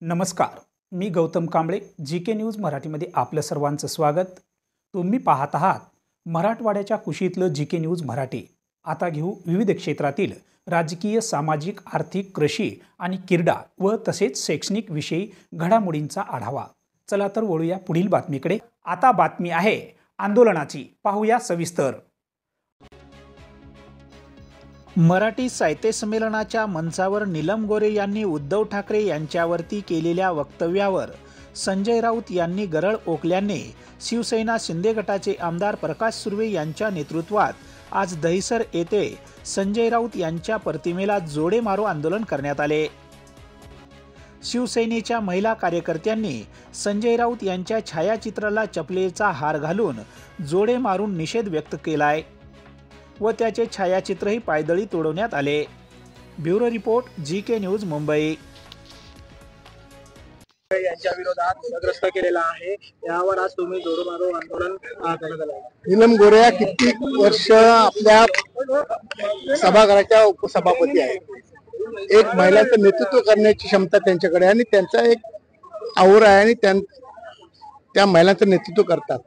नमस्कार, मी Gautam Kamble. GK news मराठीमध्ये आपलं सर्वांचं स्वागत. तुम्ही पाहत आहात मराठवाड्याच्या कुशीतलं जीके न्यूज मराठी. आता घेऊ विविध क्षेत्रातील राजकीय, सामाजिक, आर्थिक, कृषी आणि क्रीडा व तसेच शैक्षणिक विषयी घडामोडींचा आढावा. चला तर वळूया पुढील बातमीकडे. आता बातमी आहे आंदोलनाची, पाहूया सविस्तर. मराठी साहित्य संमेलनाच्या मंचावर नीलम गोरे यांनी उद्धव ठाकरे यांच्यावरती केलेल्या वक्तव्यावर संजय राऊत यांनी गरळ ओकल्याने शिवसेना शिंदे गटाचे आमदार प्रकाश सुर्वे यांच्या नेतृत्वात आज दहिसर येथे संजय राऊत यांच्या प्रतिमेला जोडे मारो आंदोलन करण्यात आले. शिवसेनेच्या महिला कार्यकर्त्यांनी संजय राऊत यांच्या छायाचित्राला चपलेचा हार घालून जोडे मारून निषेध व्यक्त केलाय व त्याचे छायाचित्रही पायदळी तोडवण्यात आले. Bureau report, GK news, Mumbai. यांच्या विरोधात वादग्रस्त केलेला आहे, यावर आज तुम्ही जोडे मारो आंदोलन करण्यात आलं. नीलम गोरे कित्येक वर्ष आपल्या सभागृहाच्या उपसभापती आहेत. एक महिलांचं नेतृत्व करण्याची क्षमता त्यांच्याकडे आहे आणि त्यांचा एक आवड आहे आणि त्या महिलांचं नेतृत्व करतात.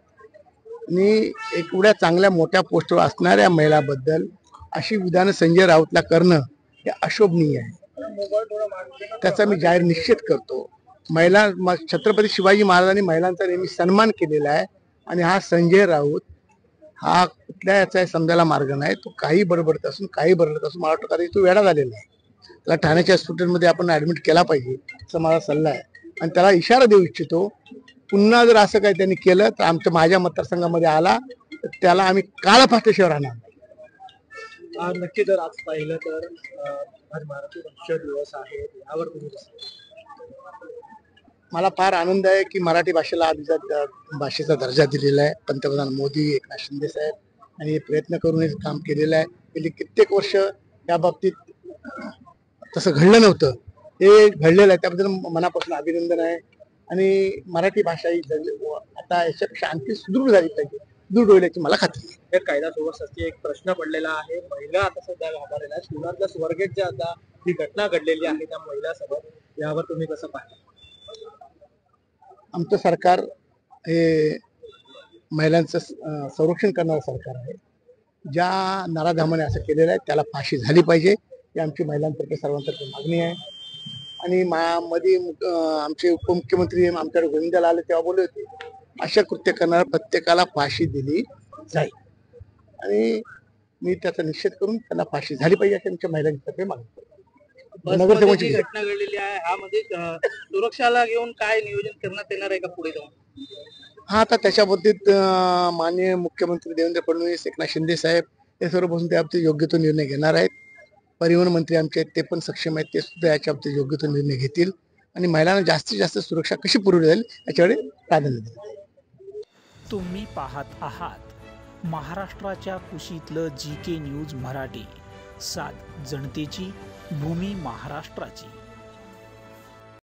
आणि एवढ्या चांगल्या मोठ्या पोस्टवर असणाऱ्या महिलाबद्दल अशी विधानं संजय राऊतला करणं हे अशोभनीय आहे. त्याचा मी जाहीर निषेध करतो. छत्रपती शिवाजी महाराजांनी महिलांचा नेहमी सन्मान केलेला आहे आणि हा संजय राऊत हा कुठल्या याचा समजायला मार्ग नाही. तो काही बडबडत असून मला वाटतं का तो वेडा झालेला आहे. त्याला ठाण्याच्या हॉस्पिटलमध्ये आपण ऍडमिट केला पाहिजे असा माझा सल्ला आहे. आणि त्याला इशारा देऊ इच्छितो, पुन्हा जर असं काही त्यांनी केलं तर माझ्या मतदारसंघामध्ये आला तर त्याला आम्ही काळाफाट्याशिवाय राहणार. नक्की जर आज पाहिलं तर आज मराठी भाषा दिवस आहे, यावर तुम्ही मला फार आनंद आहे की मराठी भाषेला भाषेचा दर्जा दिलेला आहे. पंतप्रधान मोदी, एकनाथ शिंदे साहेब आणि प्रयत्न करून हे काम केलेलं आहे. गेली कित्येक वर्ष या बाबतीत तसं घडलं नव्हतं, हे घडलेलं आहे. त्याबद्दल मनापासून अभिनंदन आहे. आणि मराठी भाषा ही आता याच्यापेक्षा आणखी सुदृढ झाली पाहिजे, सुदृढ होईल याची मला खात्री आहे. कायदा सुव्यवस्थेचा एक प्रश्न पडलेला आहे. महिला आता सध्या घाबरलेल्या आहेत. पुण्यातल्या स्वारगेटच्या आता ही घटना घडलेली आहे त्या महिलासोबत, यावर तुम्ही कसं पाहता? आमचं सरकार हे महिलांचं संरक्षण करणारं सरकार आहे. ज्या नराधमाने असं केलेलं आहे त्याला फाशी झाली पाहिजे, ही आमची महिलांतर्फे सर्वांतर्फे मागणी आहे. आणि मध्ये आमचे उपमुख्यमंत्री आमच्याकडे गोविंदाला आले तेव्हा बोलले होते, अशा कृत्य करणाऱ्या प्रत्येकाला फाशी दिली जाईल. आणि मी त्याचा निषेध करून त्यांना फाशी झाली पाहिजे अशी आमच्या महिलांतर्फे मागणी. नगरसेवकाची घटना घडलेली आहे, ह्यामध्ये सुरक्षाला घेऊन काय नियोजन करण्यात येणार आहे का पुढे जाऊन? हा, आता त्याच्या बाबतीत माननीय मुख्यमंत्री देवेंद्र फडणवीस, एकनाथ शिंदे साहेब हे सर्व बसून त्या बाबतीत योग्य तो निर्णय घेणार आहेत. परिवहन मंत्री आमचे आहेत, ते पण सक्षम आहेत, ते सुद्धा याच्या बाबतीत योग्य तो निर्णय घेतील आणि महिलांना जास्तीत जास्त सुरक्षा कशी पुरवली जाईल याच्याकडे प्राधान्य देतील. तुम्ही पाहत आहात महाराष्ट्राच्या कुशीतलं जीके न्यूज मराठी. सात जनतेची, भूमी महाराष्ट्राची.